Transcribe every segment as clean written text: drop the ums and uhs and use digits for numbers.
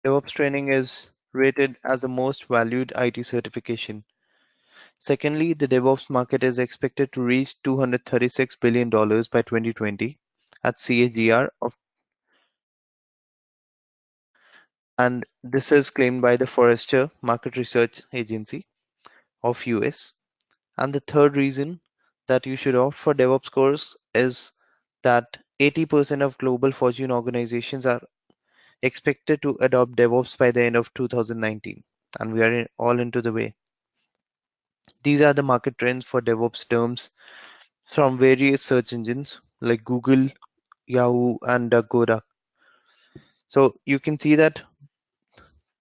DevOps training is rated as the most valued IT certification. Secondly, the DevOps market is expected to reach $236 billion by 2020 at CAGR of, and this is claimed by the Forrester Market Research Agency of US. And the third reason that you should opt for DevOps course is that 80% of global Fortune organizations are expected to adopt DevOps by the end of 2019, and we are all into the way. These are the market trends for DevOps terms from various search engines like Google, Yahoo, and DuckDuckGo. So you can see that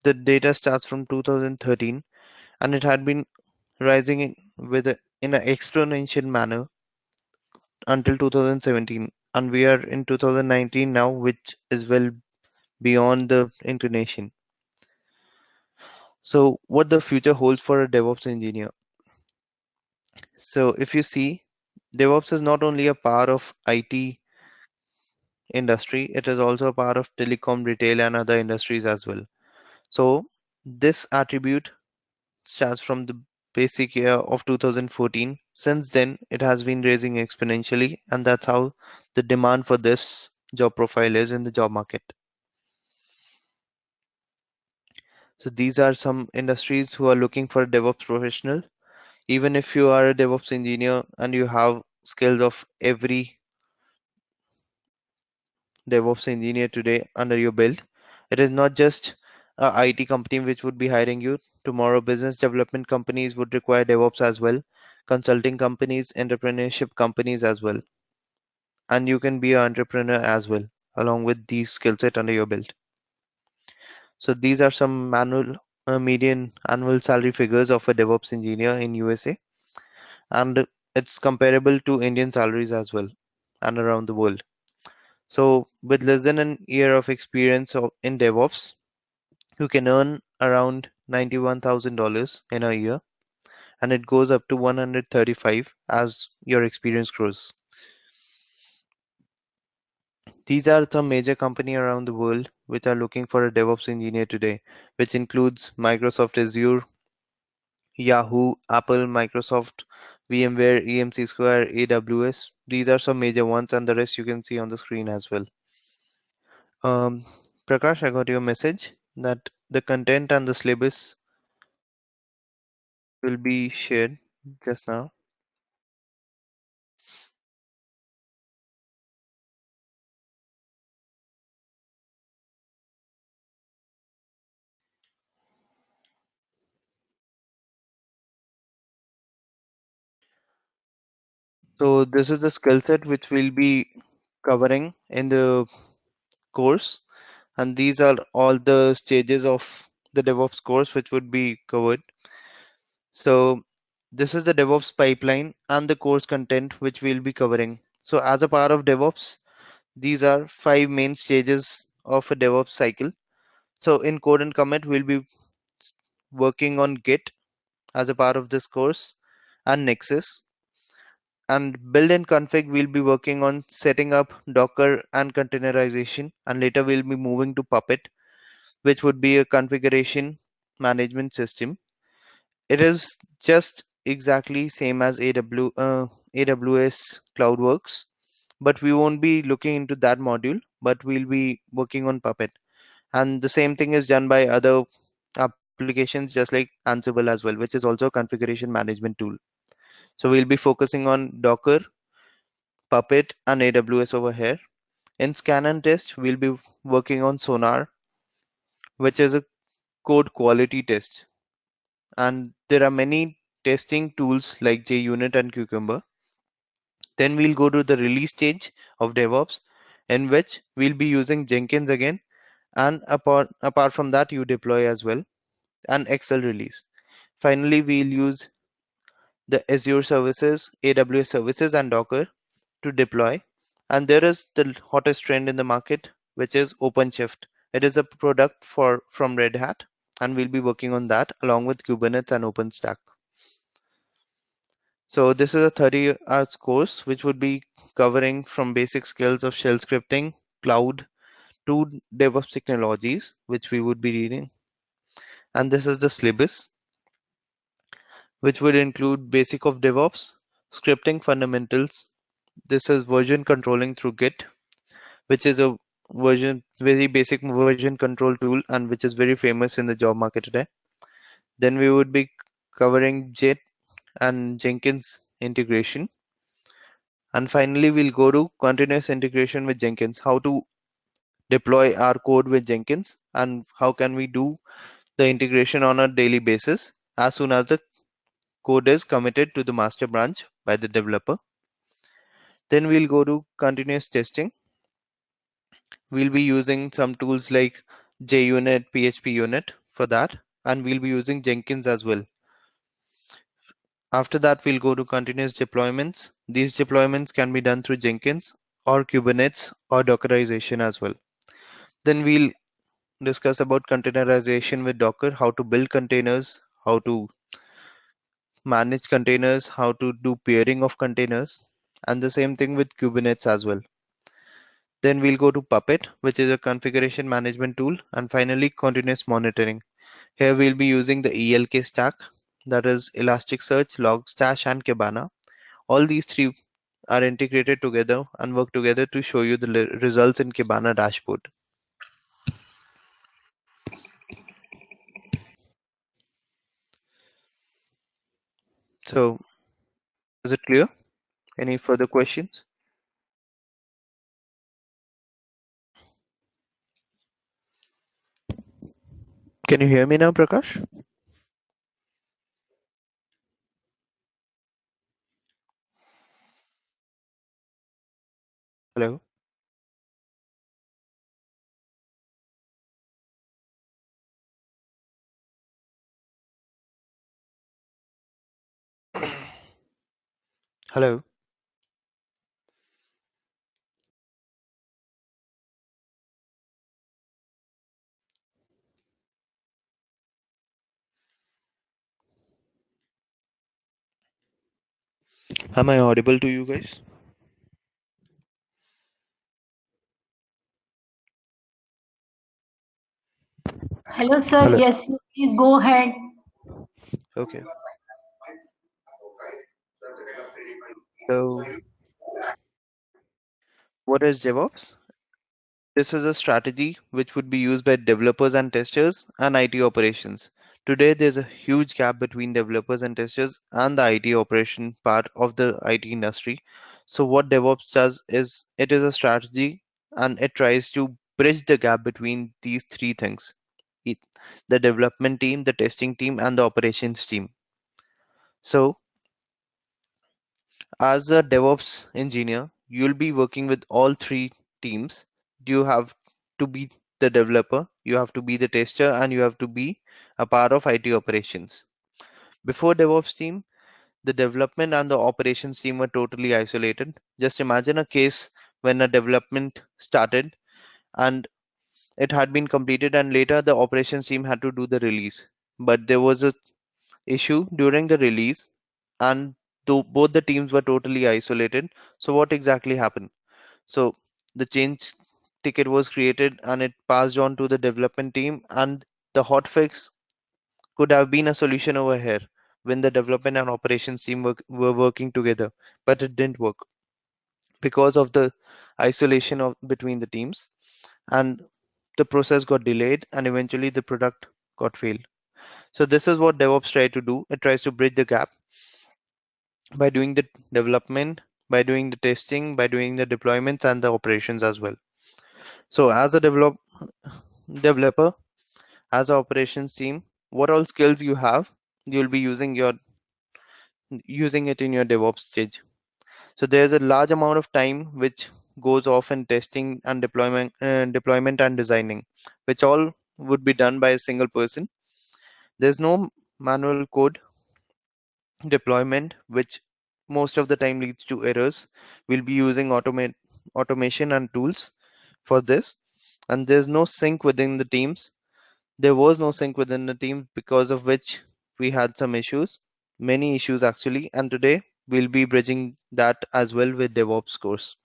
the data starts from 2013, and it had been rising in an exponential manner until 2017, and we are in 2019 now, which is well beyond the inclination. So what the future holds for a DevOps engineer? So if you see, DevOps is not only a part of IT industry, it is also a part of telecom, retail, and other industries as well. So this attribute starts from the basic year of 2014. Since then, it has been raising exponentially, and that's how the demand for this job profile is in the job market. So these are some industries who are looking for a DevOps professional. Even if you are a DevOps engineer and you have skills of every DevOps engineer today under your belt, it is not just a IT company which would be hiring you. Tomorrow, business development companies would require DevOps as well, consulting companies, entrepreneurship companies as well. And you can be an entrepreneur as well, along with these skill set under your belt. So these are some median annual salary figures of a DevOps engineer in USA, and it's comparable to Indian salaries as well and around the world. So with less than an year of experience in DevOps, you can earn around $91,000 in a year, and it goes up to 135 as your experience grows. These are some major companies around the world which are looking for a DevOps engineer today, which includes Microsoft Azure, Yahoo, Apple, Microsoft, VMware, EMC Square, AWS. These are some major ones, and the rest you can see on the screen as well. Um, Prakash, I got your message that the content and the syllabus will be shared just now. So this is the skill set which we'll be covering in the course, and these are all the stages of the DevOps course which would be covered. So this is the DevOps pipeline and the course content which we'll be covering. So as a part of DevOps, these are five main stages of a DevOps cycle. So in code and commit, we'll be working on Git as a part of this course and Nexus. And build and config, we'll be working on setting up Docker and containerization. And later we'll be moving to Puppet, which would be a configuration management system. It is just exactly same as AWS CloudWorks, but we won't be looking into that module, but we'll be working on Puppet. And the same thing is done by other applications just like Ansible as well, which is also a configuration management tool. So we'll be focusing on Docker, Puppet, and AWS over here. In scan and test, we'll be working on Sonar, which is a code quality test. And there are many testing tools like JUnit and Cucumber. Then we'll go to the release stage of DevOps, in which we'll be using Jenkins again. And apart from that, you deploy as well, and Excel release. Finally, we'll use the Azure services, AWS services, and Docker to deploy. And there is the hottest trend in the market, which is OpenShift. It is a product from Red Hat, and we'll be working on that along with Kubernetes and OpenStack. So this is a 30 hours course, which would be covering from basic skills of shell scripting, cloud, two DevOps technologies which we would be reading, and this is the syllabus, which would include basic of DevOps, scripting fundamentals. This is version controlling through Git, which is a very basic version control tool and which is very famous in the job market today. Then we would be covering Jet and Jenkins integration. And finally, we'll go to continuous integration with Jenkins, how to deploy our code with Jenkins and how can we do the integration on a daily basis as soon as the code is committed to the master branch by the developer. Then we'll go to continuous testing. We'll be using some tools like JUnit, PHP Unit for that, and we'll be using Jenkins as well. After that, we'll go to continuous deployments. These deployments can be done through Jenkins or Kubernetes or Dockerization as well. Then we'll discuss about containerization with Docker, how to build containers, how to manage containers, how to do pairing of containers, and the same thing with Kubernetes as well. Then we'll go to Puppet, which is a configuration management tool, and finally continuous monitoring. Here we'll be using the ELK stack, that is Elasticsearch, Logstash, and Kibana. All these three are integrated together and work together to show you the results in Kibana dashboard. So, is it clear? Any further questions? Can you hear me now, Prakash? Hello? Hello? Am I audible to you guys? Hello, sir. Hello. Yes, you please go ahead. Okay. So, what is DevOps? This is a strategy which would be used by developers and testers and IT operations. Today, there's a huge gap between developers and testers and the IT operation part of the IT industry. So, what DevOps does is it is a strategy and it tries to bridge the gap between these three things: it, the development team, the testing team, and the operations team. So, as a DevOps engineer, you'll be working with all three teams. You have to be the developer, you have to be the tester, and you have to be a part of IT operations. Before DevOps team, the development and the operations team were totally isolated. Just imagine a case when a development started and it had been completed, and later the operations team had to do the release. But there was a issue during the release, and though both the teams were totally isolated. So what exactly happened? So the change ticket was created and it passed on to the development team, and the hotfix could have been a solution over here when the development and operations team were working together, but it didn't work because of the isolation of between the teams, and the process got delayed and eventually the product got failed. So this is what DevOps tries to do. It tries to bridge the gap by doing the development, by doing the testing, by doing the deployments and the operations as well. So as a developer, as an operations team, what all skills you have, you'll be using it in your DevOps stage. So there's a large amount of time which goes off in testing and deployment and designing, which all would be done by a single person. There's no manual code deployment, which most of the time leads to errors. We'll be using automation and tools for this, and there's no sync within the teams. There was no sync within the team, because of which we had some issues, many issues actually, and today we'll be bridging that as well with DevOps course.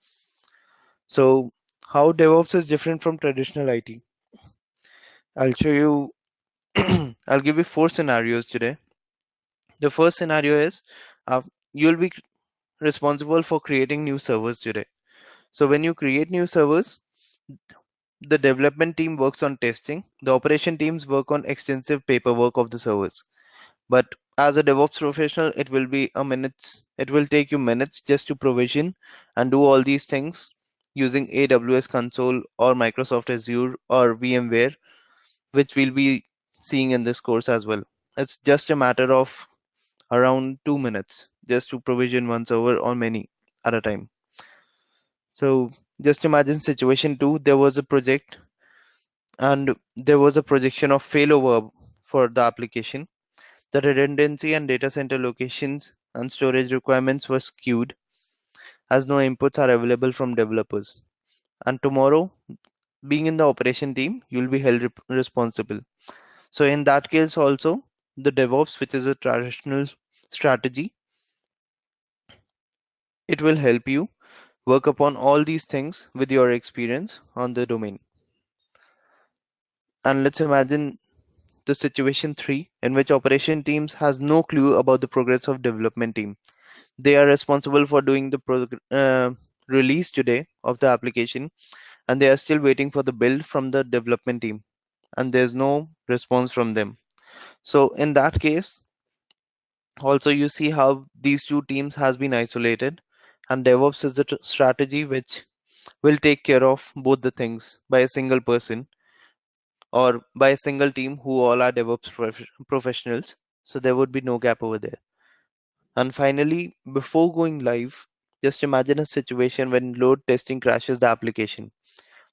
So How DevOps is different from traditional IT. I'll show you, I'll give you four scenarios today. The first scenario is uh, you'll be responsible for creating new servers today. So when you create new servers, the development team works on testing, the operation teams work on extensive paperwork of the servers. But as a DevOps professional, it will take you minutes just to provision and do all these things using AWS console or Microsoft Azure or VMware, which we'll be seeing in this course as well. It's just a matter of around 2 minutes just to provision one server or many at a time. So just imagine situation two, there was a project and there was a projection of failover for the application. The redundancy and data center locations and storage requirements were skewed as no inputs are available from developers. And tomorrow, being in the operation team, you'll be held responsible. So in that case also, the DevOps, which is a traditional strategy, it will help you work upon all these things with your experience on the domain. And let's imagine the situation three, in which operation teams has no clue about the progress of development team. They are responsible for doing the release today of the application, and they are still waiting for the build from the development team, and there's no response from them. So in that case, also you see how these two teams has been isolated, and DevOps is the strategy which will take care of both the things by a single person or by a single team who all are DevOps professionals. So there would be no gap over there. And finally, before going live, just imagine a situation when load testing crashes the application.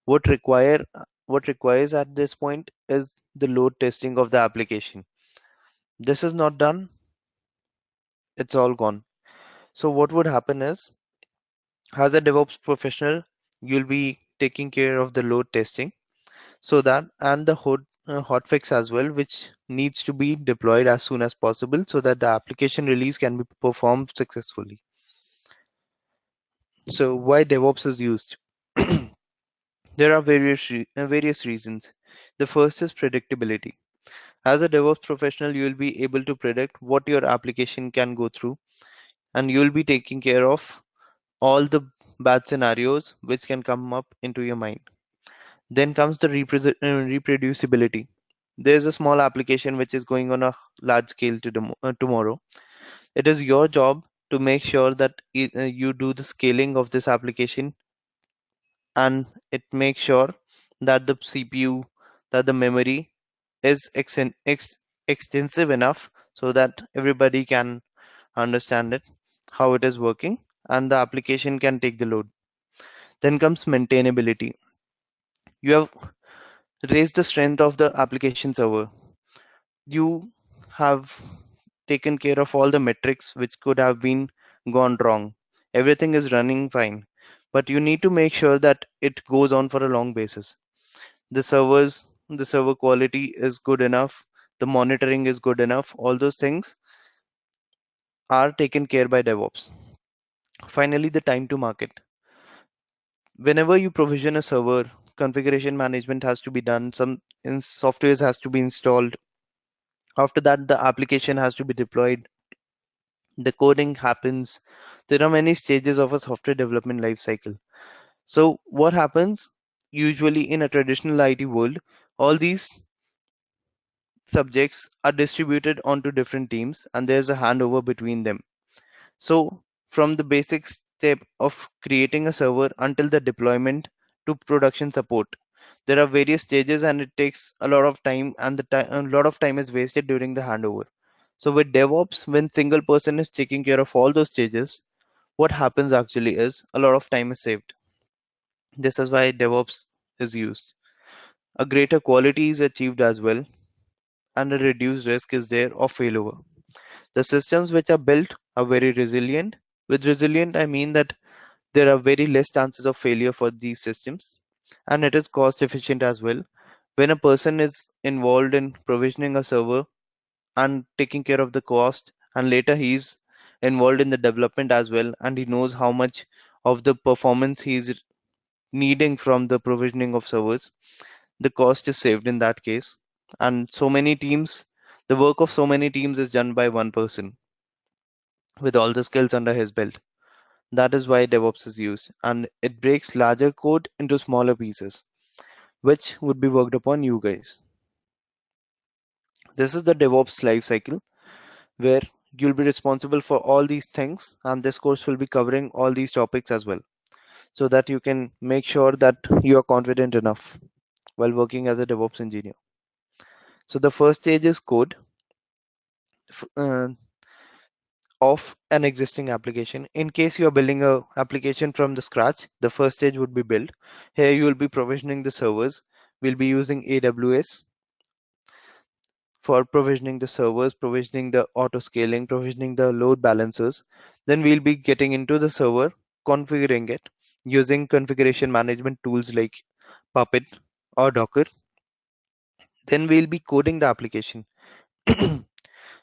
What requires at this point is the load testing of the application. This is not done, it's all gone. So what would happen is, as a DevOps professional, you'll be taking care of the load testing so that and the hotfix as well, which needs to be deployed as soon as possible so that the application release can be performed successfully. So why DevOps is used? There are various reasons. The first is predictability. As a DevOps professional, you will be able to predict what your application can go through, and you will be taking care of all the bad scenarios which can come up into your mind. Then comes the reproducibility. There's a small application which is going on a large scale tomorrow. It is your job to make sure that you do the scaling of this application, and it makes sure that the CPU, that the memory is extensive enough so that everybody can understand it, how it is working, and the application can take the load. Then comes maintainability. You have raised the strength of the application server. You have taken care of all the metrics which could have been gone wrong. Everything is running fine, but you need to make sure that it goes on for a long basis. The server quality is good enough, the monitoring is good enough, all those things are taken care by DevOps. Finally, the time to market. Whenever you provision a server, configuration management has to be done, some in softwares has to be installed. After that, the application has to be deployed, the coding happens. There are many stages of a software development life cycle. So what happens usually in a traditional IT world, all these subjects are distributed onto different teams and there's a handover between them. So from the basic step of creating a server until the deployment to production support, there are various stages and it takes a lot of time, and a lot of time is wasted during the handover. So with DevOps, when single person is taking care of all those stages, what happens actually is a lot of time is saved. This is why DevOps is used. A greater quality is achieved as well, and a reduced risk is there of failover. The systems which are built are very resilient. With resilient, I mean that there are very less chances of failure for these systems, and it is cost efficient as well. When a person is involved in provisioning a server and taking care of the cost, and later he's involved in the development as well, and he knows how much of the performance he's needing from the provisioning of servers. The cost is saved in that case. And so many teams, the work of so many teams is done by one person with all the skills under his belt. That is why DevOps is used, and it breaks larger code into smaller pieces, which would be worked upon you guys. This is the DevOps lifecycle where you'll be responsible for all these things, and this course will be covering all these topics as well, so that you can make sure that you are confident enough while working as a DevOps engineer. So the first stage is code f- uh, of an existing application. In case you are building a application from the scratch, the first stage would be build. Here you will be provisioning the servers. We'll be using AWS for provisioning the servers, provisioning the auto scaling, provisioning the load balancers. Then we'll be getting into the server, configuring it using configuration management tools like Puppet or Docker. Then we'll be coding the application.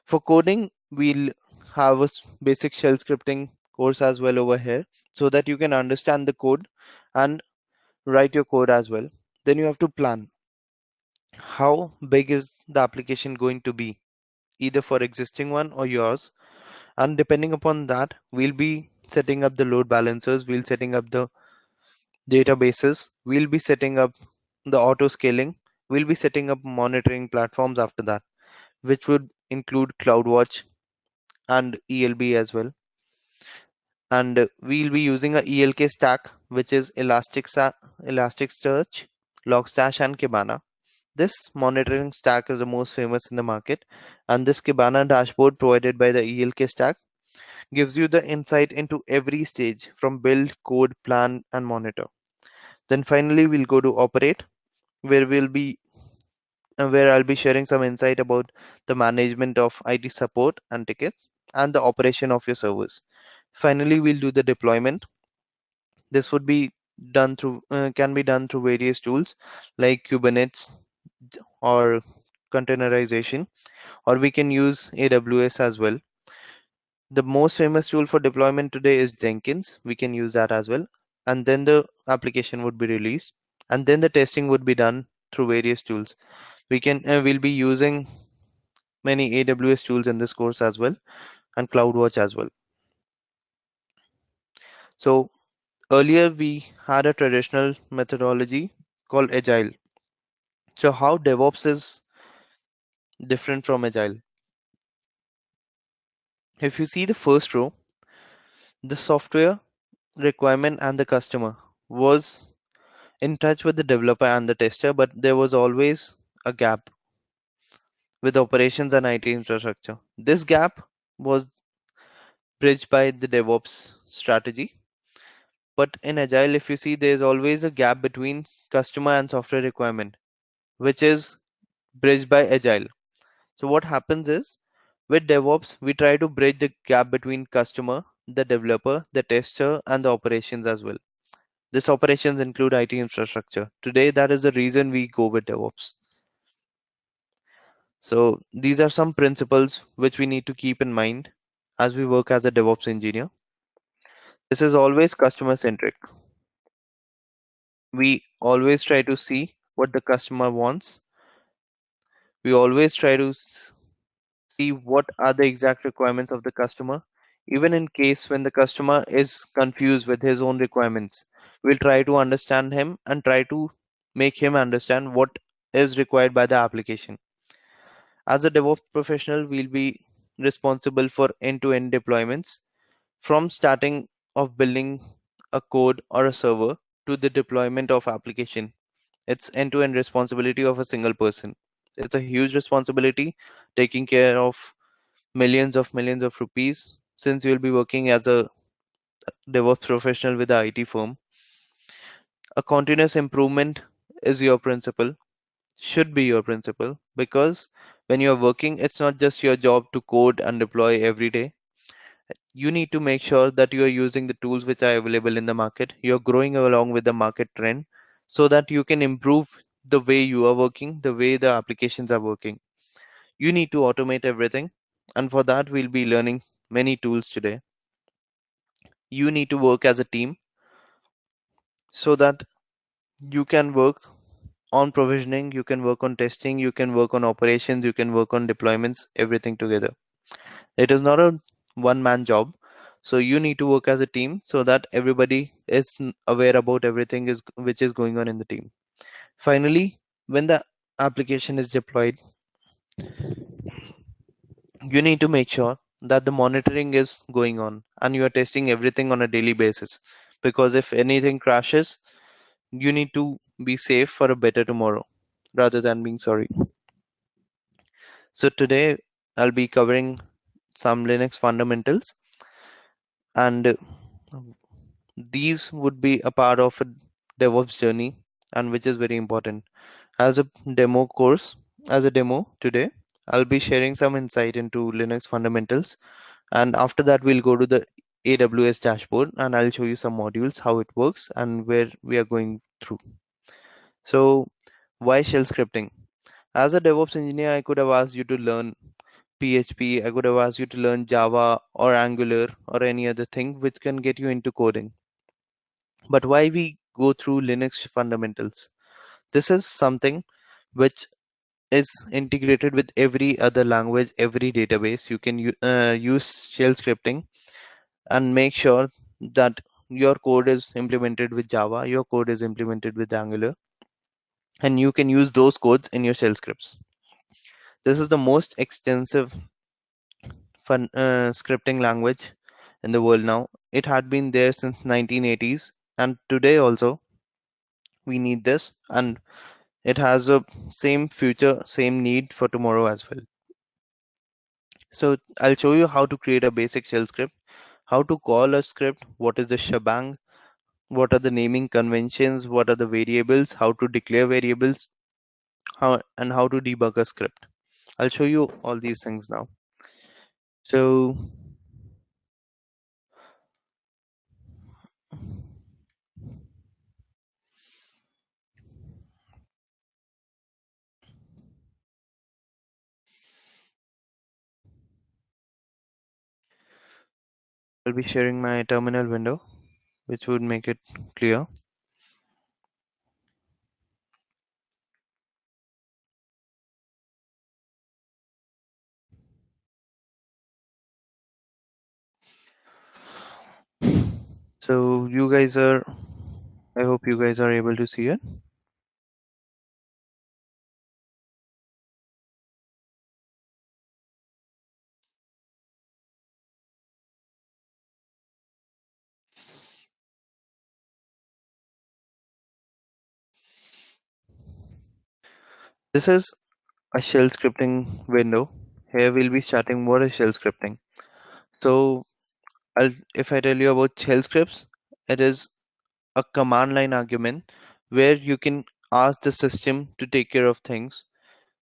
For coding, we'll have a basic shell scripting course as well over here so that you can understand the code and write your code as well. Then you have to plan how big is the application going to be, either for existing one or yours. And depending upon that, we'll be setting up the load balancers, we'll setting up the databases, we'll be setting up the auto scaling, we'll be setting up monitoring platforms after that, which would include CloudWatch and ELB as well. And we'll be using a ELK stack, which is Elasticsearch, Logstash, and Kibana. This monitoring stack is the most famous in the market, and this Kibana dashboard provided by the ELK stack gives you the insight into every stage from build, code, plan, and monitor. Then finally, we'll go to operate, where where I'll be sharing some insight about the management of IT support and tickets and the operation of your servers. Finally, we'll do the deployment. This would be can be done through various tools like Kubernetes or containerization, or we can use AWS as well. The most famous tool for deployment today is Jenkins. We can use that as well. And then the application would be released, and then the testing would be done through various tools. We'll be using many AWS tools in this course as well, and CloudWatch as well. So earlier we had a traditional methodology called Agile. So how DevOps is different from Agile? If you see the first row, the software requirement and the customer was in touch with the developer and the tester, but there was always a gap with operations and IT infrastructure. This gap was bridged by the DevOps strategy. But in Agile, if you see, there's always a gap between customer and software requirement, which is bridged by Agile. So what happens is with DevOps, we try to bridge the gap between customer, the developer, the tester, and the operations as well. This operations include IT infrastructure. Today, that is the reason we go with DevOps. So these are some principles which we need to keep in mind as we work as a DevOps engineer. This is always customer centric. We always try to see what the customer wants. We always try to see what are the exact requirements of the customer. Even in case when the customer is confused with his own requirements, we'll try to understand him and try to make him understand what is required by the application. As a DevOps professional, we'll be responsible for end-to-end deployments from starting of building a code or a server to the deployment of application. It's end-to-end responsibility of a single person. It's a huge responsibility taking care of millions of rupees since you'll be working as a DevOps professional with a IT firm. A continuous improvement is your principle, should be your principle, because when you're working, it's not just your job to code and deploy every day. You need to make sure that you are using the tools which are available in the market. You're growing along with the market trend so that you can improve the way you are working, the way the applications are working. You need to automate everything. And for that, we'll be learning many tools today. You need to work as a team so that You can work on provisioning, you can work on testing, you can work on operations, you can work on deployments, everything together. It is not a one man job. So you need to work as a team so that everybody is aware about everything is which is going on in the team. Finally, when the application is deployed, you need to make sure that the monitoring is going on and you are testing everything on a daily basis. Because if anything crashes, you need to be safe for a better tomorrow rather than being sorry. So today I'll be covering some Linux fundamentals, and these would be a part of a DevOps journey, and which is very important. As a demo course, as a demo today, I'll be sharing some insight into Linux fundamentals, and after that we'll go to the AWS dashboard and I'll show you some modules, how it works and where we are going through. So why shell scripting? As a DevOps engineer, I could have asked you to learn PHP, I could have asked you to learn Java or Angular or any other thing which can get you into coding. But why we go through Linux fundamentals? This is something which is integrated with every other language, every database. You can use shell scripting and make sure that your code is implemented with Java, your code is implemented with Angular, and you can use those codes in your shell scripts. This is the most extensive scripting language in the world now. It had been there since 1980s, and today also we need this, and it has a same future, same need for tomorrow as well. So I'll show you how to create a basic shell script, how to call a script, what is the shebang, what are the naming conventions, what are the variables, how to declare variables, how to debug a script. I'll show you all these things now. So I'll be sharing my terminal window, which would make it clear. So I hope you guys are able to see it. This is a shell scripting window. Here we'll be starting what is shell scripting. So if I tell you about shell scripts, it is a command line argument where you can ask the system to take care of things.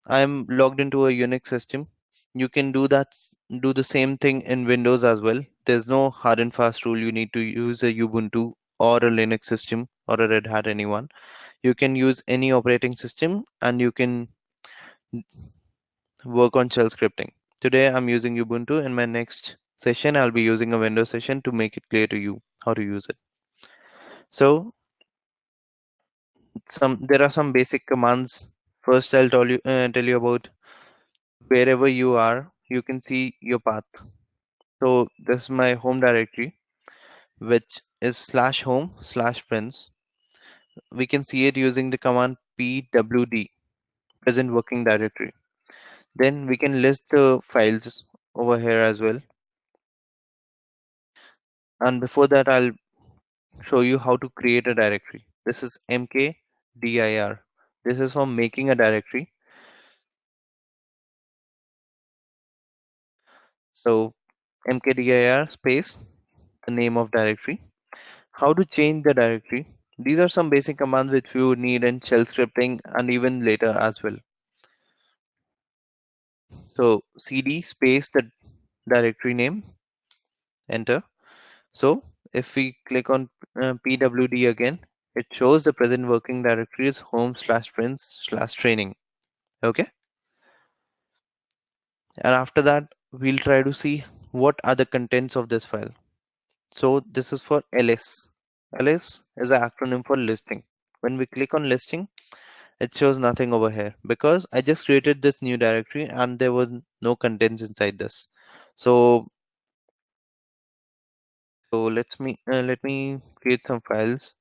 I'm logged into a Unix system. You can do the same thing in Windows as well. There's no hard and fast rule you need to use a Ubuntu or a Linux system or a Red Hat, anyone. You can use any operating system and you can work on shell scripting. Today I'm using Ubuntu. In my next session, I'll be using a Windows session to make it clear to you how to use it. So there are some basic commands. First, I'll tell you about wherever you are, you can see your path. So this is my home directory, which is /home/prince. We can see it using the command pwd, present working directory. Then we can list the files over here as well. And before that, I'll show you how to create a directory. This is mkdir. This is for making a directory. So mkdir space the name of directory. How to change the directory. These are some basic commands which we would need in shell scripting and even later as well. So cd space the directory name, enter. So if we click on pwd again, it shows the present working directory is home/prince/training. Okay. And after that, we'll try to see what are the contents of this file. So this is for ls. Ls is an acronym for listing. When we click on listing, it shows nothing over here because I just created this new directory and there was no contents inside this. So let me create some files.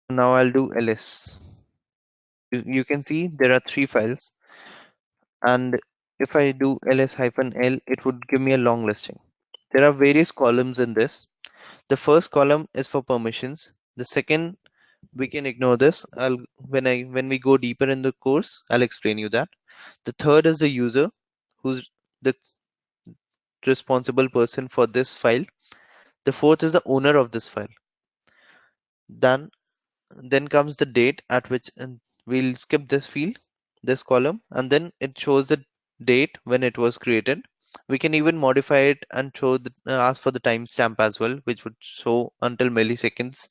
Now I'll do ls. You can see there are three files, and if I do ls-l, it would give me a long listing. There are various columns in this. The first column is for permissions. The second, we can ignore this. When we go deeper in the course, I'll explain you that. The third is the user, who's the responsible person for this file. The fourth is the owner of this file. Then then comes the date at which, and we'll skip this field, this column, and then it shows the date when it was created. We can even modify it and ask for the timestamp as well, which would show until milliseconds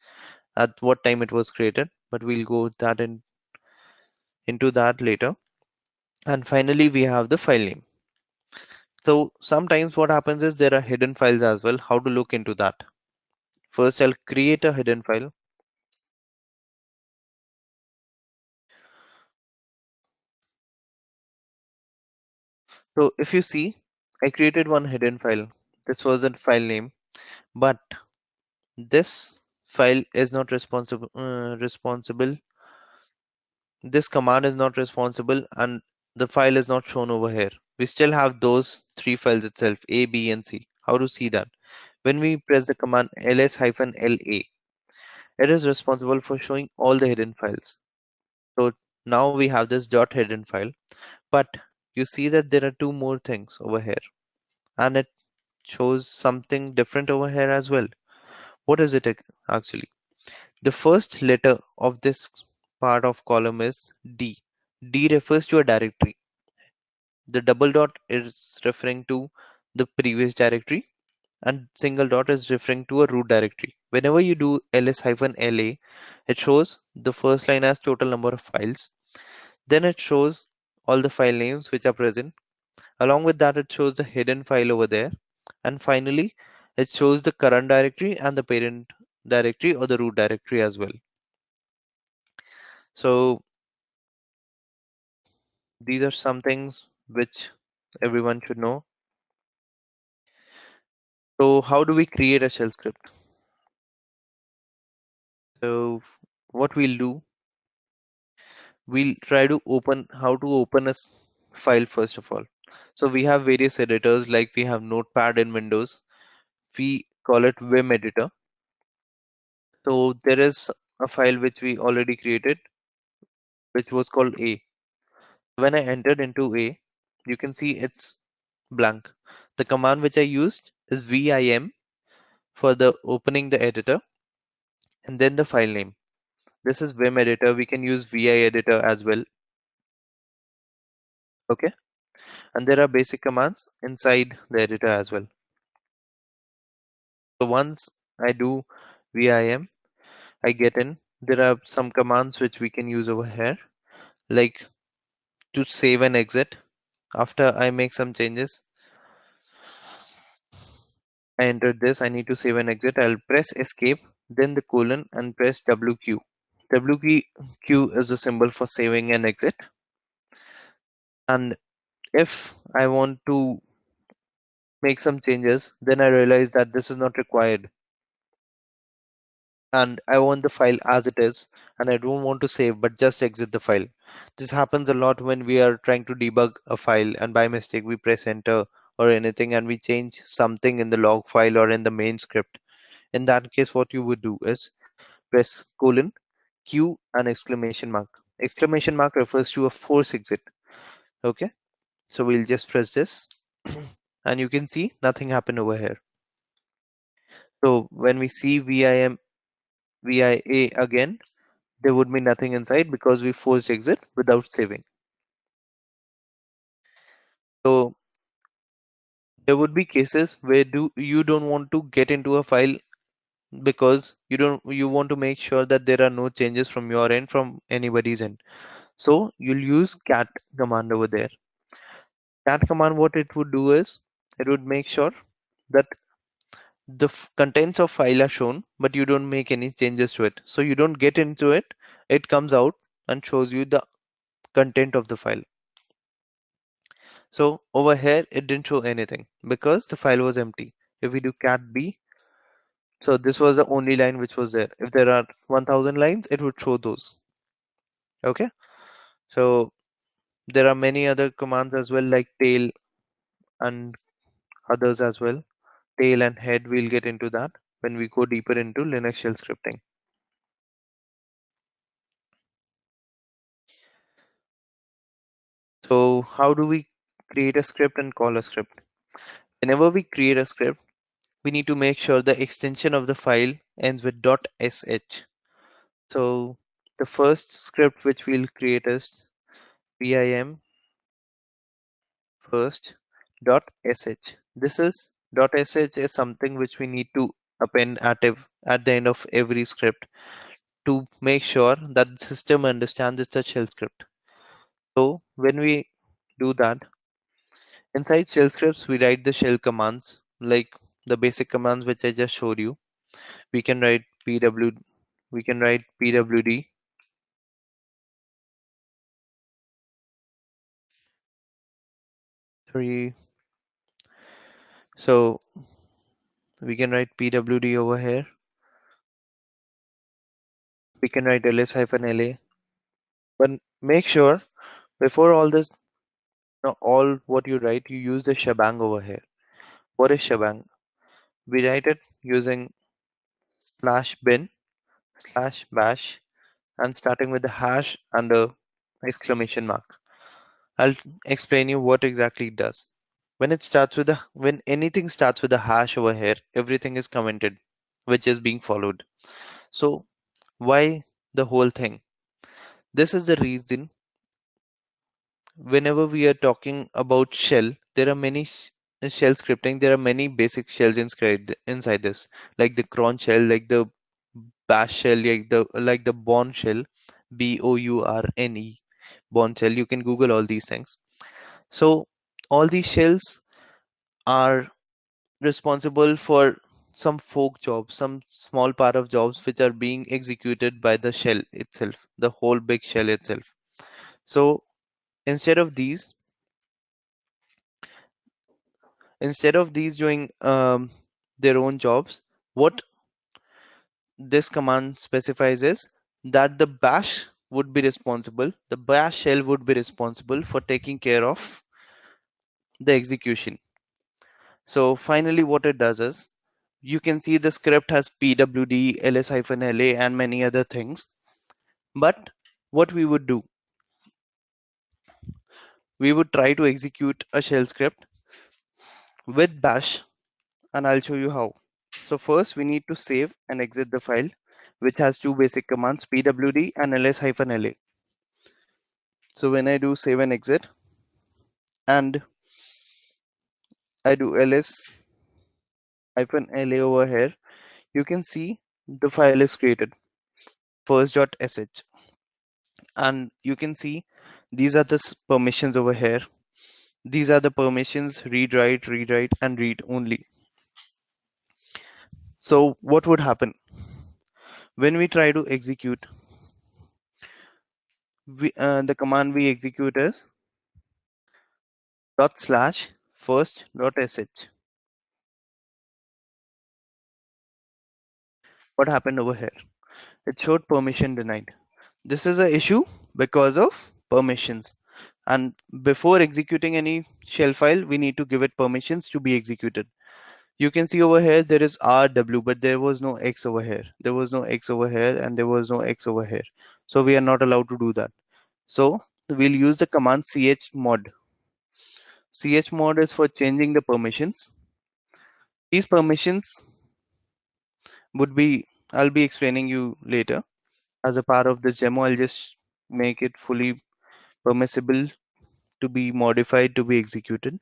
at what time it was created. But we'll go into that later. And finally, we have the file name. So sometimes what happens is there are hidden files as well. How to look into that? First, I'll create a hidden file. So if you see, I created one hidden file. This was a file name, but this file is not responsible. This command is not responsible, and the file is not shown over here. We still have those three files itself, A, B, and C. How to see that? When we press the command ls-la, it is responsible for showing all the hidden files. So now we have this dot hidden file, but you see that there are two more things over here, and it shows something different over here as well. What is it actually? The first letter of this part of column is D. D refers to a directory. The double dot is referring to the previous directory, and single dot is referring to a root directory. Whenever you do ls-la, it shows the first line as total number of files. Then it shows all the file names which are present. Along with that, it shows the hidden file over there. And finally, it shows the current directory and the parent directory or the root directory as well. So these are some things which everyone should know. So how do we create a shell script? So what we'll do, we'll try to open how to open a file first of all. So we have various editors, like we have Notepad in Windows. We call it Vim editor. So there is a file which we already created, which was called A. When I entered into A, you can see it's blank. The command which I used is vim for the opening the editor, and then the file name. This is Vim editor. We can use vi editor as well. Okay. And there are basic commands inside the editor as well. So once I do vim, I get in. There are some commands which we can use over here, like to save and exit. After I make some changes, I entered this. I need to save and exit. I'll press escape, then the colon, and press WQ. WQ is the symbol for saving and exit. And if I want to make some changes, then I realize that this is not required. And I want the file as it is, and I don't want to save but just exit the file. This happens a lot when we are trying to debug a file and by mistake we press enter or anything and we change something in the log file or in the main script. In that case, what you would do is press colon, Q, and exclamation mark. Exclamation mark refers to a force exit. Okay, so we'll just press this and you can see nothing happened over here. So when we see VIA again, there would be nothing inside because we forced exit without saving. So there would be cases where you don't want to get into a file because you want to make sure that there are no changes from your end from anybody's end. So you'll use cat command over there. Cat command, what it would do is it would make sure that the contents of file are shown, but you don't make any changes to it. So you don't get into it. It comes out and shows you the content of the file. So over here, it didn't show anything because the file was empty. If we do cat b, so this was the only line which was there. If there are 1000 lines, it would show those. Okay. So there are many other commands as well, like tail and others as well. Tail and head, we'll get into that when we go deeper into Linux shell scripting. So how do we create a script and call a script? Whenever we create a script, we need to make sure the extension of the file ends with .sh. So the first script which we'll create is vim first .sh. This is .sh is something which we need to append at the end of every script to make sure that the system understands it's a shell script. So when we do that, inside shell scripts, we write the shell commands like the basic commands which I just showed you. We can write we can write pwd. Sorry, so we can write pwd over here. We can write ls-la, but make sure before all this, all what you write, you use the shebang over here. What is shebang? We write it using /bin/bash and starting with the hash and the exclamation mark. I'll explain you what exactly it does. When anything starts with a hash over here, everything is commented, which is being followed. So why the whole thing? This is the reason whenever we are talking about shell, there are many shell scripting. There are many basic shells inside this, like the cron shell, like the bash shell, like the bourne shell, bourne bourne shell. You can Google all these things. So all these shells are responsible for some fork jobs, some small part of jobs which are being executed by the shell itself, the whole big shell itself. So instead of these, instead of these doing their own jobs, what this command specifies is that the bash shell would be responsible for taking care of the execution. So finally, what it does is you can see the script has pwd, ls-la, and many other things. But what we would do, we would try to execute a shell script with bash, and I'll show you how. So first we need to save and exit the file, which has two basic commands, pwd and ls-la. So when I do save and exit and I do ls-la over here, you can see the file is created, first.sh. And you can see these are the permissions over here. These are the permissions: read, write, and read only. So what would happen when we try to execute? The command we execute is /first.sh. What happened over here? It showed permission denied. This is an issue because of permissions. And before executing any shell file, we need to give it permissions to be executed. You can see over here there is RW, but there was no X over here. There was no X over here, and there was no X over here. So we are not allowed to do that. So we'll use the command chmod. Chmod is for changing the permissions. These permissions would be, I'll be explaining you later. As a part of this demo, I'll just make it fully permissible to be modified to be executed.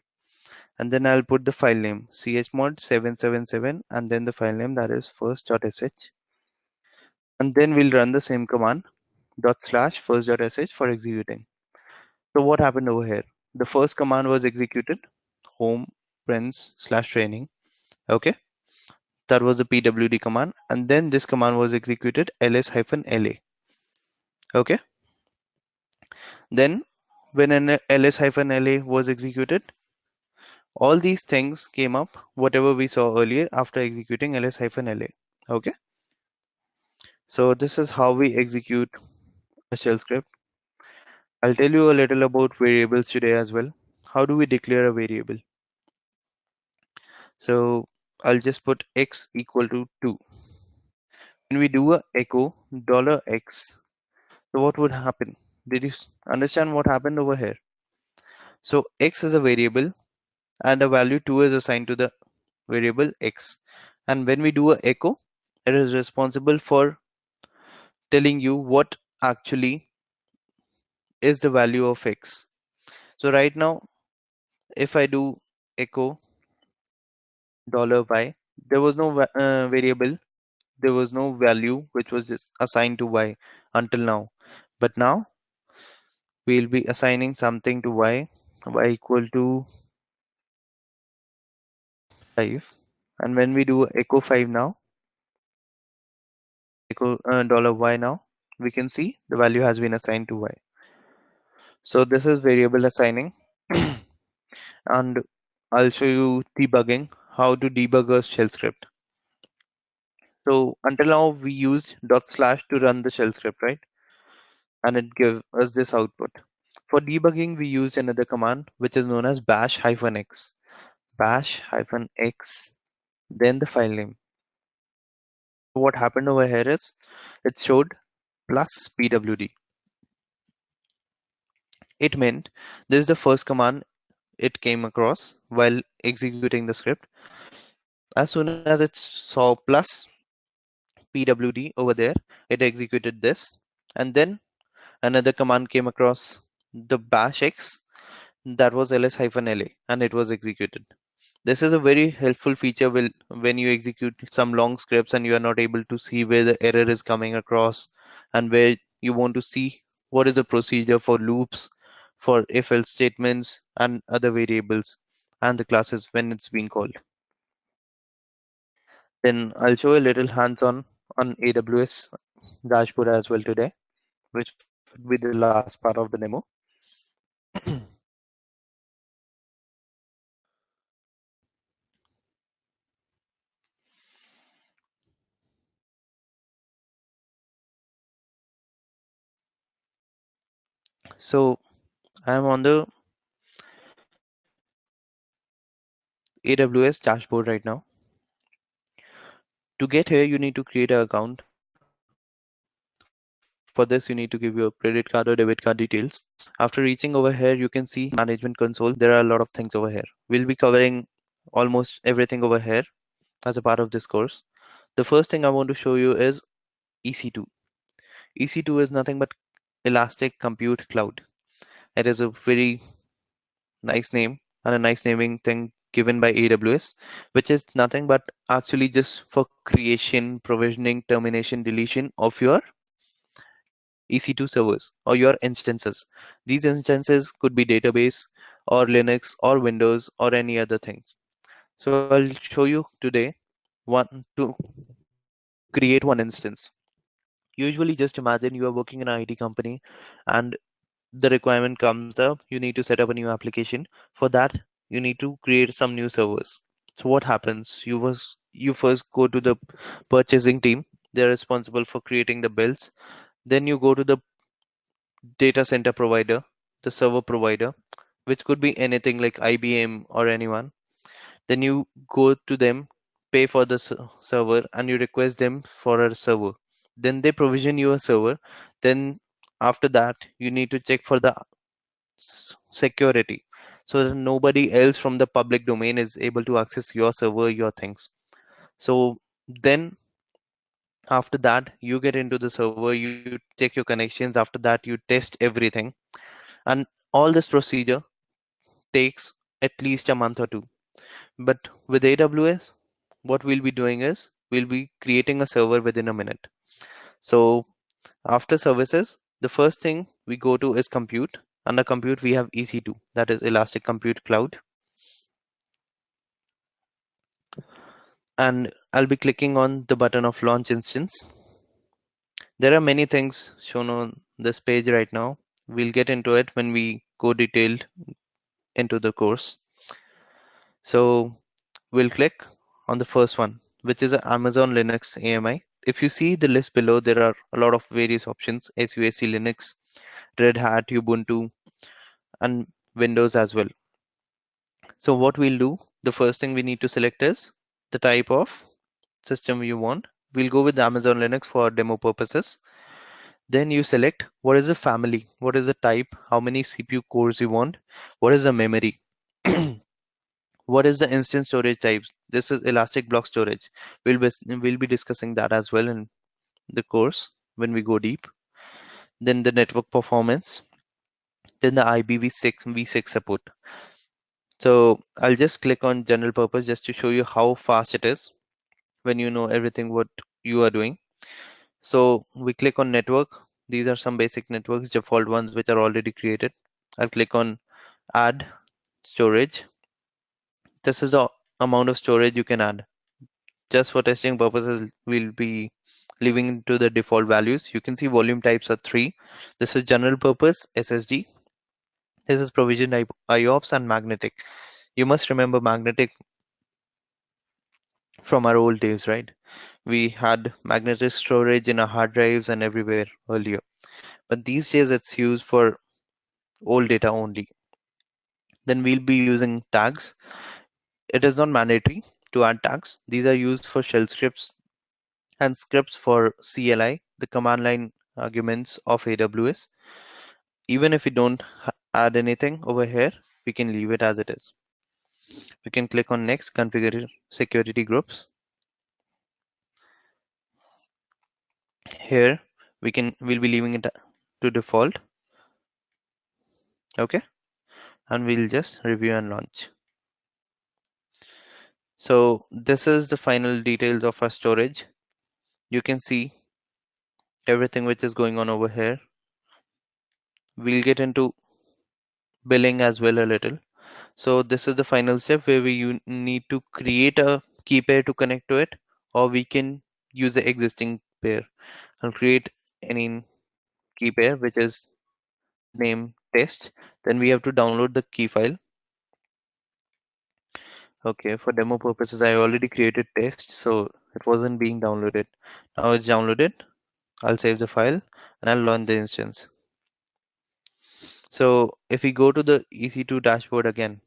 And then I'll put the file name chmod 777 and then the file name, that is first.sh. And then we'll run the same command /first.sh for executing. So what happened over here? The first command was executed, home friends /training. Okay. That was the pwd command, and then this command was executed, ls-la. Okay. Then when an ls-la was executed, all these things came up, whatever we saw earlier after executing ls-la. Okay. So this is how we execute a shell script. I'll tell you a little about variables today as well. How do we declare a variable? So I'll just put x equal to 2. When we do a echo $x, so what would happen? Did you understand what happened over here? So x is a variable and a value 2 is assigned to the variable x. And when we do a echo, it is responsible for telling you what actually is the value of x. So right now, if I do echo $y, there was no variable, there was no value which was just assigned to y until now. But now we'll be assigning something to y equal to 5. And when we do echo 5 now, echo $y now, we can see the value has been assigned to y. So this is variable assigning. And I'll show you debugging, how to debug a shell script. So until now we used // to run the shell script, right? And it gives us this output. For debugging, we use another command which is known as bash-x. Bash-x, then the file name. What happened over here is it showed plus pwd. It meant this is the first command it came across while executing the script. As soon as it saw plus pwd over there, it executed this, and then another command came across the bash x, that was ls-la, and it was executed. This is a very helpful feature when you execute some long scripts and you are not able to see where the error is coming across, and where you want to see what is the procedure for loops, for if-else statements and other variables and the classes when it's being called. Then I'll show a little hands-on on AWS Dashboard as well today, which would be the last part of the demo. So I'm on the AWS dashboard right now. To get here, you need to create an account. For this, you need to give your credit card or debit card details. After reaching over here, you can see management console. There are a lot of things over here. We'll be covering almost everything over here as a part of this course. The first thing I want to show you is EC2. EC2 is nothing but Elastic Compute Cloud. It is a very nice name and a nice naming thing given by AWS, which is nothing but actually just for creation, provisioning, termination, deletion of your EC2 servers or your instances. These instances could be database or Linux or Windows or any other thing. So I'll show you today to create one instance. Usually just imagine you are working in an IT company and the requirement comes up, you need to set up a new application. For that, you need to create some new servers. So what happens? You first go to the purchasing team. They're responsible for creating the bills. Then you go to the data center provider, the server provider, which could be anything like IBM or anyone. Then you go to them, pay for the server, and you request them for a server. Then they provision you a server. Then after that, you need to check for the security so that nobody else from the public domain is able to access your server, your things. So then after that, you get into the server, you check your connections. After that, you test everything. And all this procedure takes at least a month or two. But with AWS, what we'll be doing is we'll be creating a server within a minute. So after services, the first thing we go to is compute. Under compute, we have EC2, that is Elastic Compute Cloud. And I'll be clicking on the button of launch instance. There are many things shown on this page right now. We'll get into it when we go detailed into the course. So we'll click on the first one, which is Amazon Linux AMI. If you see the list below, there are a lot of various options: SUSE Linux, Red Hat, Ubuntu, and Windows as well. So what we'll do, the first thing we need to select is the type of system you want. We'll go with Amazon Linux for demo purposes. Then you select what is the family, what is the type, how many CPU cores you want, what is the memory, what is the instance storage types. This is elastic block storage. We'll be discussing that as well in the course when we go deep. Then the network performance, then the IPv6 v6 support. So I'll just click on general purpose just to show you how fast it is when you know everything what you are doing. So we click on network. These are some basic networks, default ones which are already created. I'll click on add storage. This is the amount of storage you can add. Just for testing purposes, we'll be leaving to the default values. You can see volume types are three. This is general purpose SSD. This is provision type IOPS and magnetic. You must remember magnetic from our old days, right? We had magnetic storage in our hard drives and everywhere earlier. But these days it's used for old data only. Then we'll be using tags. It is not mandatory to add tags. These are used for shell scripts and scripts for CLI, the command line arguments of AWS. Even if we don't add anything over here, we can leave it as it is. We can click on next, configure security groups. Here we'll be leaving it to default. Okay, and we'll just review and launch. So this is the final details of our storage. You can see everything which is going on over here. We'll get into billing as well a little. So this is the final step where we need to create a key pair to connect to it, or we can use the existing pair and create any key pair which is name test. Then we have to download the key file. Okay, for demo purposes, I already created test, so it wasn't being downloaded. Now it's downloaded. I'll save the file and I'll launch the instance. So if we go to the EC2 dashboard again,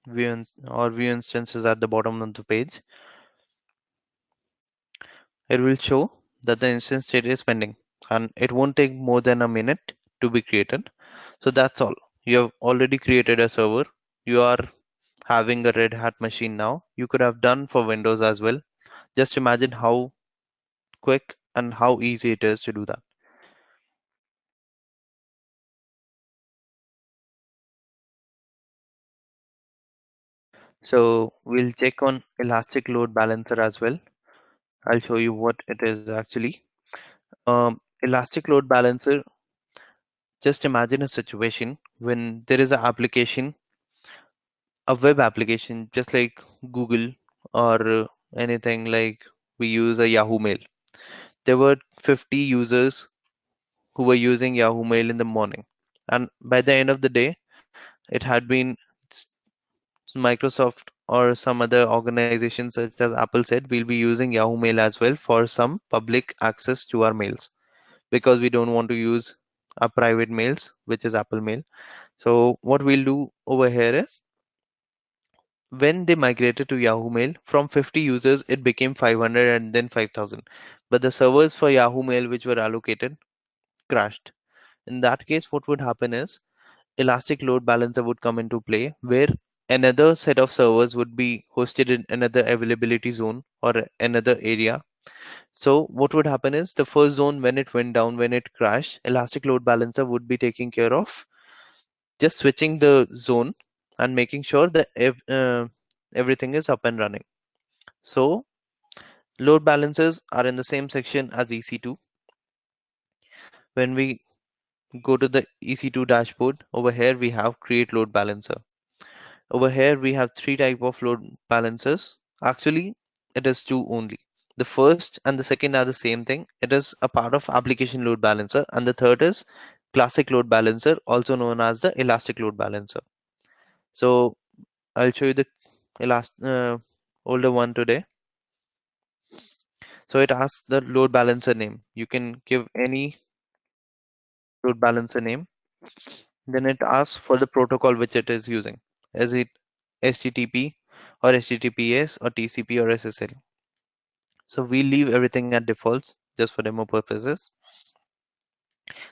view instances at the bottom of the page, it will show that the instance state is pending and it won't take more than a minute to be created. So that's all. You have already created a server. You are having a Red Hat machine now. You could have done for Windows as well. Just imagine how quick and how easy it is to do that. So we'll check on Elastic Load Balancer as well. I'll show you what it is actually. Elastic Load Balancer, just imagine a situation when there is an application, a web application, just like Google or anything like we use a Yahoo Mail. There were 50 users who were using Yahoo Mail in the morning. And by the end of the day, it had been Microsoft or some other organization such as Apple said, we'll be using Yahoo Mail as well for some public access to our mails because we don't want to use our private mails, which is Apple Mail. So what we'll do over here is when they migrated to Yahoo Mail, from 50 users, it became 500 and then 5,000. But the servers for Yahoo Mail, which were allocated, crashed. In that case, what would happen is Elastic Load Balancer would come into play where another set of servers would be hosted in another availability zone or another area. So what would happen is the first zone, when it went down, when it crashed, Elastic Load Balancer would be taking care of just switching the zone and making sure that everything is up and running. So load balancers are in the same section as EC2. When we go to the EC2 dashboard, over here we have create load balancer. Over here, we have three type of load balancers. Actually, it is two only. The first and the second are the same thing. It is a part of application load balancer, and the third is classic load balancer, also known as the elastic load balancer. So I'll show you the older one today. So it asks the load balancer name. You can give any load balancer name. Then it asks for the protocol which it is using. Is it HTTP or HTTPS or TCP or SSL? So we leave everything at defaults just for demo purposes.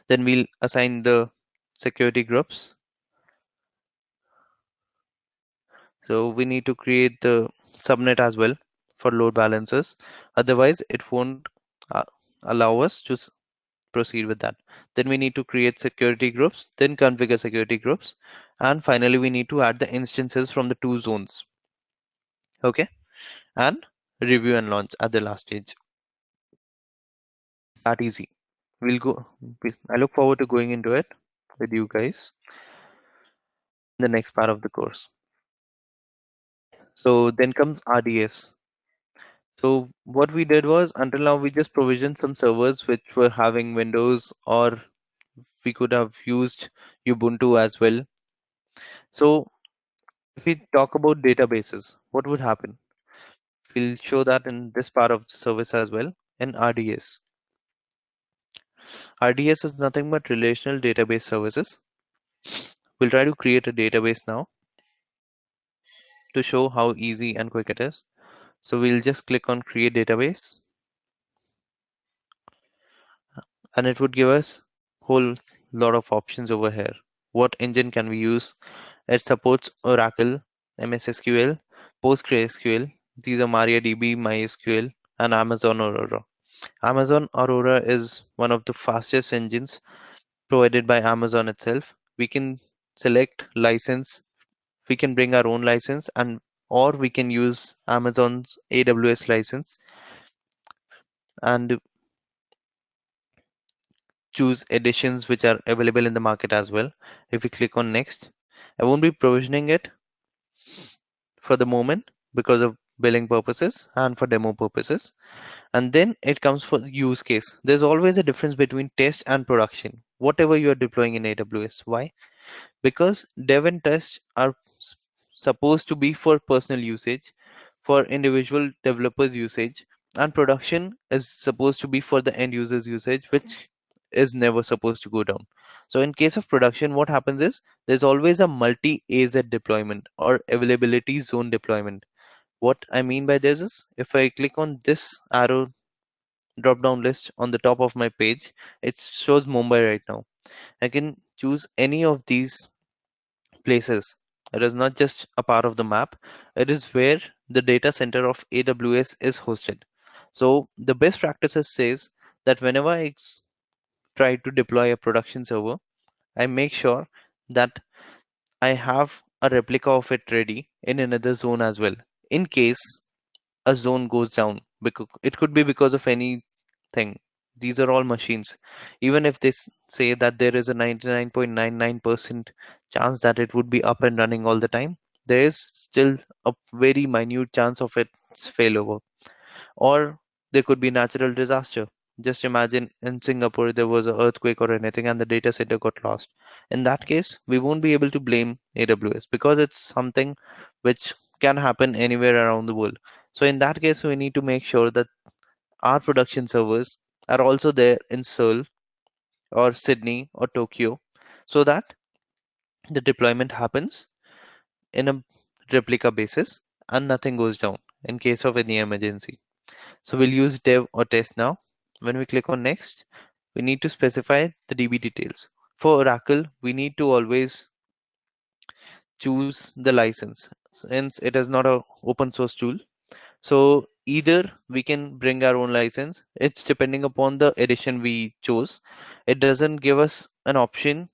Then we'll assign the security groups. So we need to create the subnet as well for load balancers. Otherwise, it won't uh, allow us to proceed with that. Then we need to create security groups, then configure security groups. And finally, we need to add the instances from the two zones. Okay. And review and launch at the last stage. That easy. We'll go. I look forward to going into it with you guys in the next part of the course. So then comes RDS. So what we did was until now we just provisioned some servers which were having Windows, or we could have used Ubuntu as well. So if we talk about databases, what would happen? We'll show that in this part of the service as well in RDS. RDS is nothing but relational database services. We'll try to create a database now to show how easy and quick it is. So we'll just click on create database, and it would give us whole lot of options over here. What engine can we use? It supports Oracle, MS SQL, PostgreSQL. These are MariaDB, MySQL, and Amazon Aurora. Amazon Aurora is one of the fastest engines provided by Amazon itself. We can select license, we can bring our own license, and or we can use Amazon's AWS license and choose editions which are available in the market as well. If we click on next, I won't be provisioning it for the moment because of billing purposes and for demo purposes. And then it comes for use case. There's always a difference between test and production, whatever you are deploying in AWS. Why? Because dev and test are supposed to be for personal usage, for individual developers usage, and production is supposed to be for the end users usage, which is never supposed to go down. So in case of production, what happens is there's always a multi AZ deployment or availability zone deployment. What I mean by this is if I click on this arrow drop down list on the top of my page, it shows Mumbai right now. I can choose any of these places. It is not just a part of the map, it is where the data center of AWS is hosted. So the best practices says that whenever try to deploy a production server, I make sure that I have a replica of it ready in another zone as well, in case a zone goes down. Because it could be because of anything. These are all machines. Even if they say that there is a 99.99% chance that it would be up and running all the time, there is still a very minute chance of its failover. Or there could be natural disaster. Just imagine in Singapore there was an earthquake or anything and the data center got lost. In that case, we won't be able to blame AWS because it's something which can happen anywhere around the world. So in that case, we need to make sure that our production servers are also there in Seoul or Sydney or Tokyo so that the deployment happens in a replica basis and nothing goes down in case of any emergency. So we'll use dev or test now. When we click on next, we need to specify the DB details. For Oracle, we need to always choose the license since it is not a open source tool. So either we can bring our own license. It's depending upon the edition we chose. It doesn't give us an option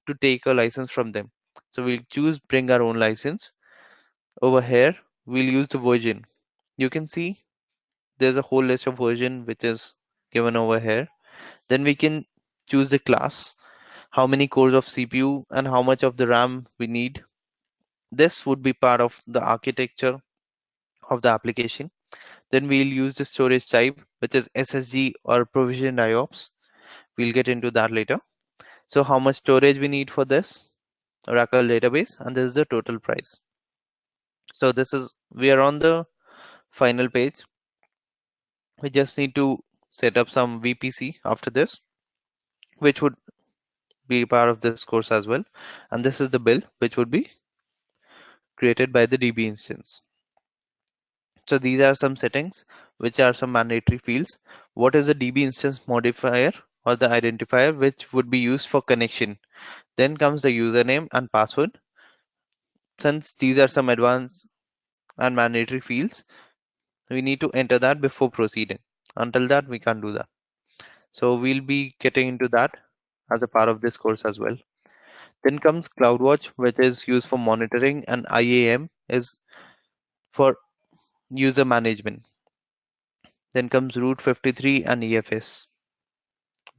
to take a license from them. So we'll choose bring our own license. Over here, we'll use the version. You can see there's a whole list of version which is given over here. Then we can choose the class, how many cores of CPU and how much of the RAM we need. This would be part of the architecture of the application. Then we'll use the storage type, which is SSD or provisioned IOPS. We'll get into that later. So how much storage we need for this Oracle database, and this is the total price. So we are on the final page. We just need to set up some VPC after this, which would be part of this course as well. And this is the bill, which would be created by the DB instance. So these are some settings, which are some mandatory fields. What is the DB instance modifier or the identifier, which would be used for connection? Then comes the username and password. Since these are some advanced and mandatory fields, we need to enter that before proceeding. Until that, we can't do that. So we'll be getting into that as a part of this course as well. Then comes CloudWatch, which is used for monitoring, and IAM is for user management. Then comes Route 53 and EFS,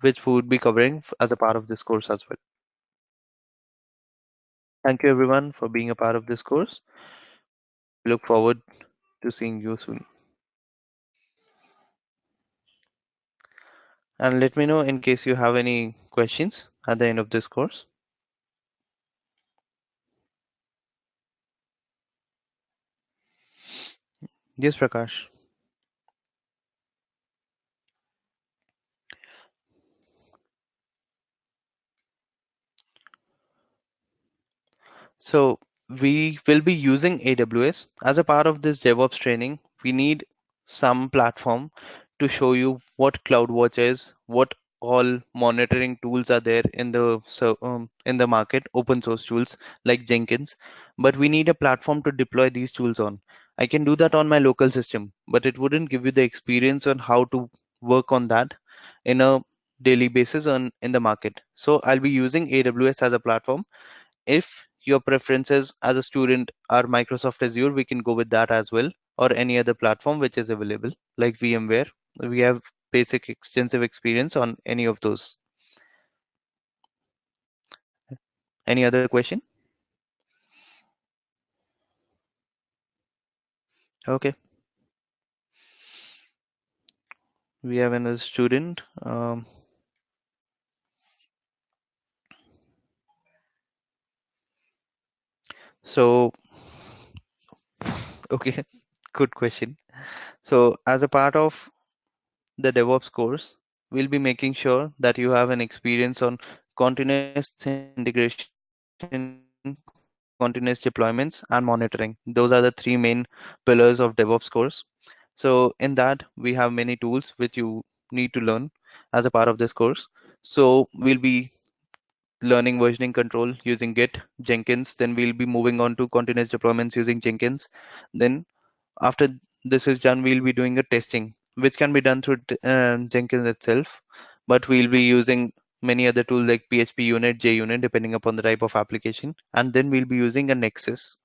which we would be covering as a part of this course as well. Thank you everyone for being a part of this course. We look forward to seeing you soon. And let me know in case you have any questions at the end of this course. Yes, Prakash. So we will be using AWS. As a part of this DevOps training, we need some platform to show you what CloudWatch is, what all monitoring tools are there in the market, open source tools like Jenkins. But we need a platform to deploy these tools on. I can do that on my local system, but it wouldn't give you the experience on how to work on that in a daily basis on in the market. So I'll be using AWS as a platform. If your preferences as a student are Microsoft Azure, we can go with that as well, or any other platform which is available, like VMware. We have basic extensive experience on any of those. Any other question? Okay, we have another student. So, okay, good question. So, as a part of the DevOps course, we'll be making sure that you have an experience on continuous integration, continuous deployments, and monitoring. Those are the three main pillars of DevOps course. So in that, we have many tools which you need to learn as a part of this course. So we'll be learning versioning control using Git, Jenkins. Then we'll be moving on to continuous deployments using Jenkins. Then after this is done, we'll be doing a testing, which can be done through Jenkins itself, but we'll be using many other tools like PHP unit, JUnit, depending upon the type of application. And then we'll be using a Nexus.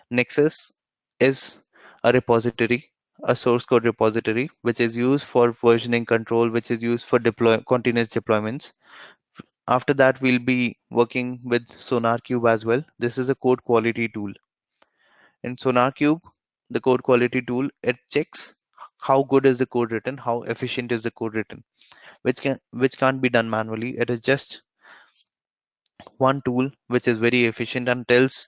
Nexus is a repository, a source code repository, which is used for versioning control, which is used for continuous deployments. After that, we'll be working with SonarQube as well. This is a code quality tool. In SonarQube, the code quality tool, it checks how good is the code written, how efficient is the code written, which can't be done manually. It is just one tool which is very efficient and tells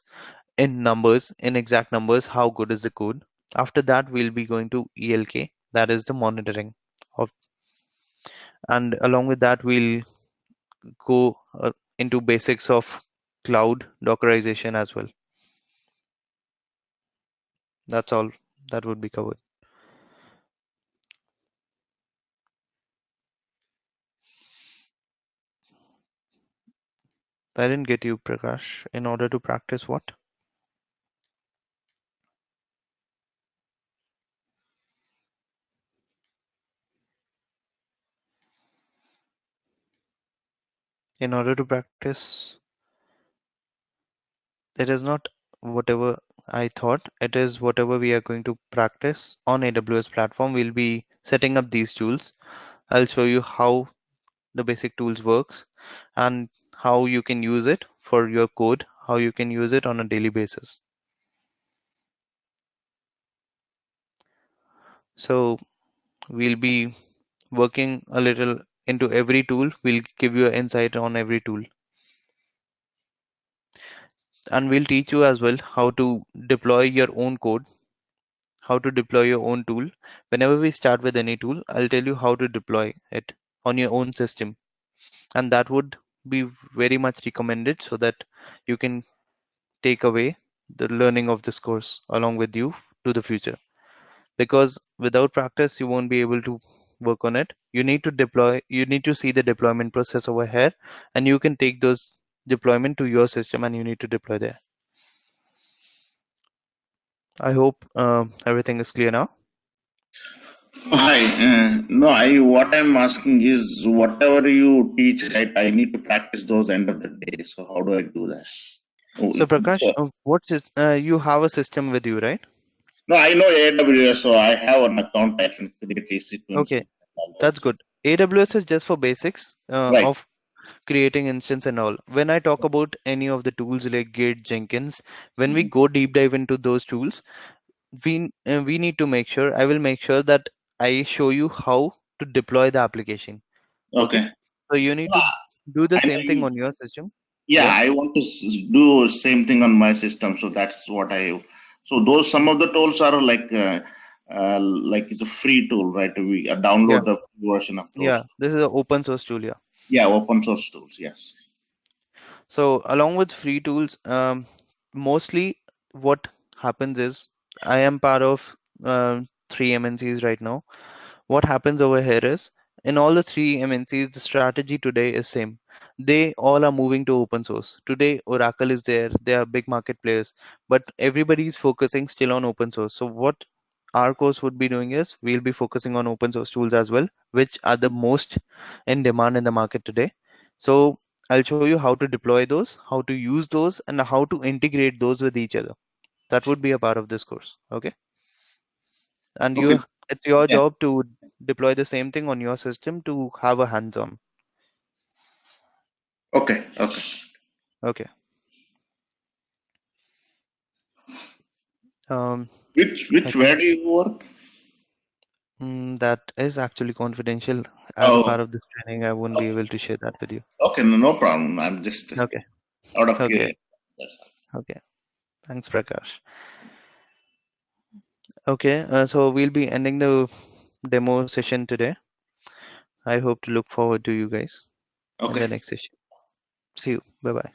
in numbers, in exact numbers, how good is the code. After that, we'll be going to ELK, that is the monitoring of, and along with that, we'll go into basics of cloud dockerization as well. That's all that would be covered. I didn't get you, Prakash. In order to practice what? In order to practice, it is not whatever I thought. It is whatever we are going to practice on AWS platform. We'll be setting up these tools. I'll show you how the basic tools works and how you can use it for your code, how you can use it on a daily basis. So we'll be working a little into every tool. We'll give you an insight on every tool, and we'll teach you as well how to deploy your own code, how to deploy your own tool. Whenever we start with any tool, I'll tell you how to deploy it on your own system, and that would be very much recommended so that you can take away the learning of this course along with you to the future. Because without practice, you won't be able to work on it. You need to deploy, you need to see the deployment process over here, and you can take those deployment to your system and you need to deploy there. I hope everything is clear now. Hi. No, I what I'm asking is whatever you teach, right? I need to practice those end of the day. So how do I do that? Oh, So Prakash, so, what is you have a system with you, right? no, I know AWS, so I have an account. I can create a sequence Okay, and all those that's things. good. AWS is just for basics Right. of creating instance and all. When I talk about any of the tools like Git, Jenkins, when we Mhm. go deep dive into those tools, we need to make sure, I will make sure that I show you how to deploy the application. Okay, Okay. so you need No, to do the I know same thing you. on your system. Yeah, Yeah, I want to do same thing on my system. So that's what I. So those some of the tools are like it's a free tool, right? We yeah, download the version of those. yeah, this is an open source tool. Yeah, Yeah, open source tools. Yes. so along with free tools, mostly what happens is I am part of three MNCs right now. What happens over here is in all the three MNCs, the strategy today is same. They all are moving to open source. Today, Oracle is there. They are big market players, but everybody is focusing still on open source. So what our course would be doing is we'll be focusing on open source tools as well, which are the most in demand in the market today. So I'll show you how to deploy those, how to use those, and how to integrate those with each other. That would be a part of this course. Okay, and Okay. it's your Yeah. job to deploy the same thing on your system to have a hands-on. Okay. Okay. Okay. um I Which where think do you work? that is actually confidential. As a Oh, part of this training, I won't be okay. able to share that with you. Okay. No, no problem. I'm just Okay. out of Okay. curiosity. That's Okay, thanks Prakash. Okay, so we'll be ending the demo session today. I hope to look forward to you guys all. in Okay. the next session. See you. Bye bye.